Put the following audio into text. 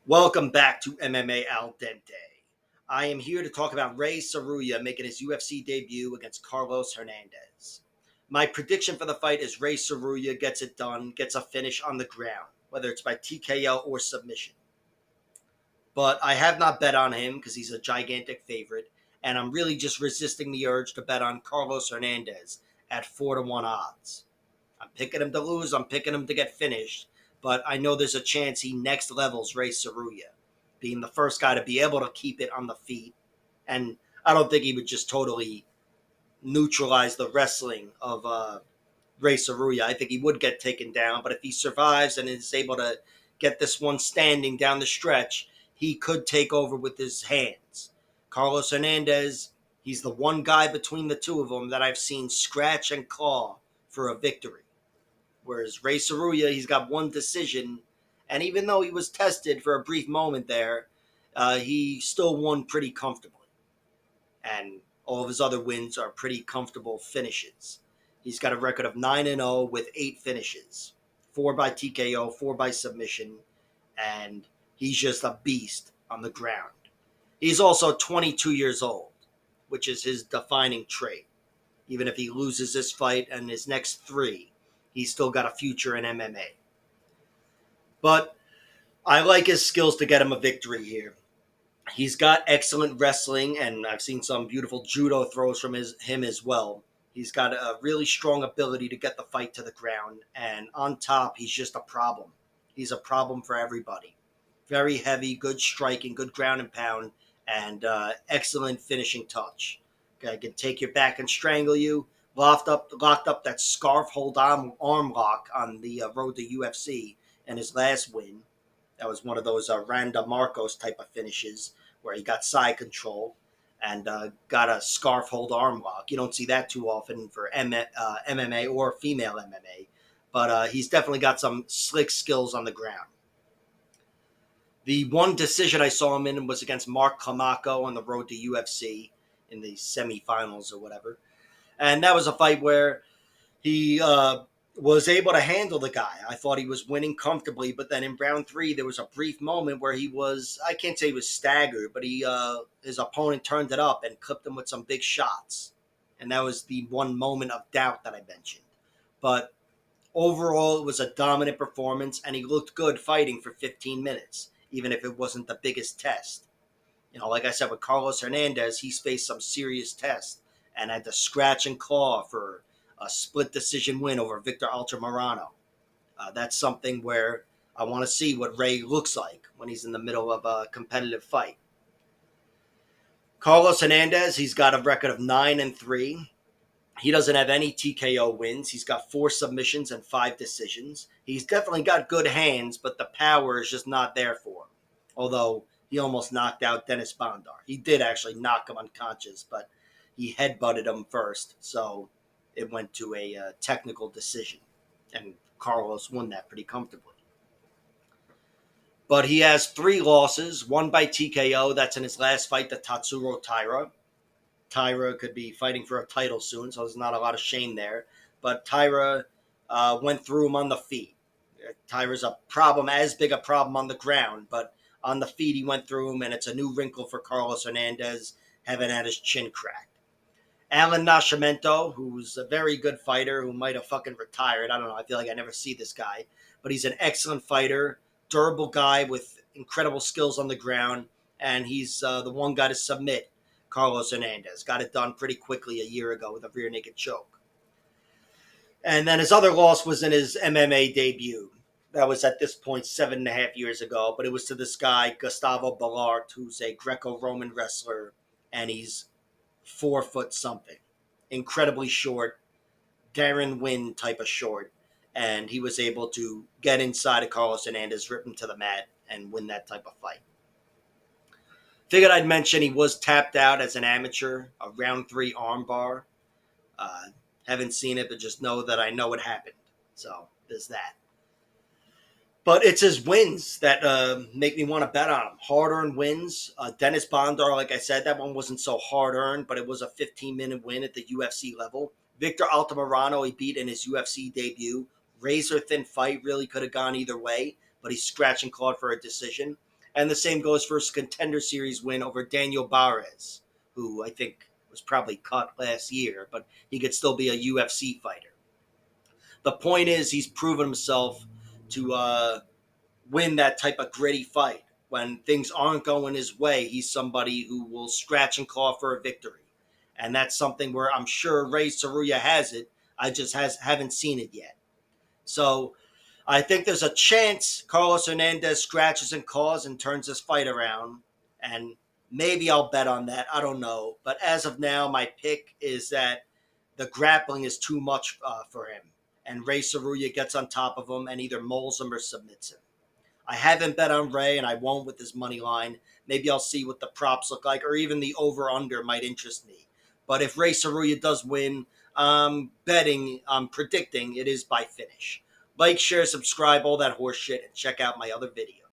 Welcome back to MMA Al Dente. I am here to talk about Rei Tsuruya making his UFC debut against Carlos Hernandez. My prediction for the fight is Rei Tsuruya gets it done, gets a finish on the ground, whether it's by TKO or submission. But I have not bet on him because he's a gigantic favorite, and I'm really just resisting the urge to bet on Carlos Hernandez at 4-1 odds. I'm picking him to lose, I'm picking him to get finished, but I know there's a chance he next levels Rei Tsuruya, being the first guy to be able to keep it on the feet. And I don't think he would just totally neutralize the wrestling of Rei Tsuruya. I think he would get taken down, but if he survives and is able to get this one standing down the stretch, he could take over with his hands. Carlos Hernandez, he's the one guy between the two of them that I've seen scratch and claw for a victory. Whereas Rei Tsuruya, he's got one decision, and even though he was tested for a brief moment there, he still won pretty comfortably. And all of his other wins are pretty comfortable finishes. He's got a record of 9-0 with 8 finishes, 4 by TKO, 4 by submission, and he's just a beast on the ground. He's also 22 years old, which is his defining trait. Even if he loses this fight and his next 3, he's still got a future in MMA. But I like his skills to get him a victory here. He's got excellent wrestling, and I've seen some beautiful judo throws from him as well. He's got a really strong ability to get the fight to the ground, and on top, he's just a problem. He's a problem for everybody. Very heavy, good striking, good ground and pound, and excellent finishing touch. Okay, can take your back and strangle you. Locked up that scarf hold arm lock on the road to UFC and his last win. That was one of those Randa Marcos type of finishes where he got side control and got a scarf hold arm lock. You don't see that too often for MMA or female MMA, but he's definitely got some slick skills on the ground. The one decision I saw him in was against Mark Climaco on the road to UFC in the semifinals or whatever. And that was a fight where he was able to handle the guy. I thought he was winning comfortably, but then in round 3, there was a brief moment where he was, I can't say he was staggered, but his opponent turned it up and clipped him with some big shots. And that was the one moment of doubt that I mentioned. But overall, it was a dominant performance, and he looked good fighting for 15 minutes, even if it wasn't the biggest test. Like I said, with Carlos Hernandez, he's faced some serious tests and had to scratch and claw for a split decision win over Victor Altamirano. That's something where I want to see what Rei looks like when he's in the middle of a competitive fight. Carlos Hernandez, he's got a record of 9-3. He doesn't have any TKO wins. He's got 4 submissions and 5 decisions. He's definitely got good hands, but the power is just not there for him. Although he almost knocked out Dennis Bondar. He did actually knock him unconscious, but he headbutted him first, so it went to a technical decision, and Carlos won that pretty comfortably. But he has 3 losses, 1 by TKO. That's in his last fight to Tatsuro Taira. Taira could be fighting for a title soon, so there's not a lot of shame there. But Taira went through him on the feet. Taira's a problem, as big a problem on the ground, but on the feet he went through him, and it's a new wrinkle for Carlos Hernandez, having had his chin cracked. Alan Nascimento, who's a very good fighter who might have fucking retired. I don't know. I feel like I never see this guy. But he's an excellent fighter, durable guy with incredible skills on the ground, and he's the one guy to submit Carlos Hernandez. Got it done pretty quickly a year ago with a rear naked choke. And then his other loss was in his MMA debut. That was at this point 7.5 years ago, but it was to this guy, Gustavo Ballart, who's a Greco-Roman wrestler, and he's 4 foot something. Incredibly short, Darren Wynn type of short. And he was able to get inside of Carlos Hernandez, rip him to the mat, and win that type of fight. Figured I'd mention he was tapped out as an amateur, a round 3 armbar. Haven't seen it, but just know that I know it happened. So there's that. But it's his wins that make me want to bet on him. Hard-earned wins. Dennis Bondar, like I said, that one wasn't so hard-earned, but it was a 15-minute win at the UFC level. Victor Altamirano, he beat in his UFC debut. Razor-thin fight, really could have gone either way, but he scratched and clawed for a decision. And the same goes for his Contender Series win over Daniel Barres, who I think was probably cut last year, but he could still be a UFC fighter. The point is, he's proven himself to win that type of gritty fight. When things aren't going his way, he's somebody who will scratch and claw for a victory. And that's something where I'm sure Rei Tsuruya has it. I just haven't seen it yet. So I think there's a chance Carlos Hernandez scratches and claws and turns this fight around. And maybe I'll bet on that. I don't know. But as of now, my pick is that the grappling is too much for him. And Rei Tsuruya gets on top of him and either moles him or submits him. I haven't bet on Ray, and I won't with his money line. Maybe I'll see what the props look like, or even the over/under might interest me. But if Rei Tsuruya does win, I'm predicting it is by finish. Like, share, subscribe, all that horse shit, and check out my other videos.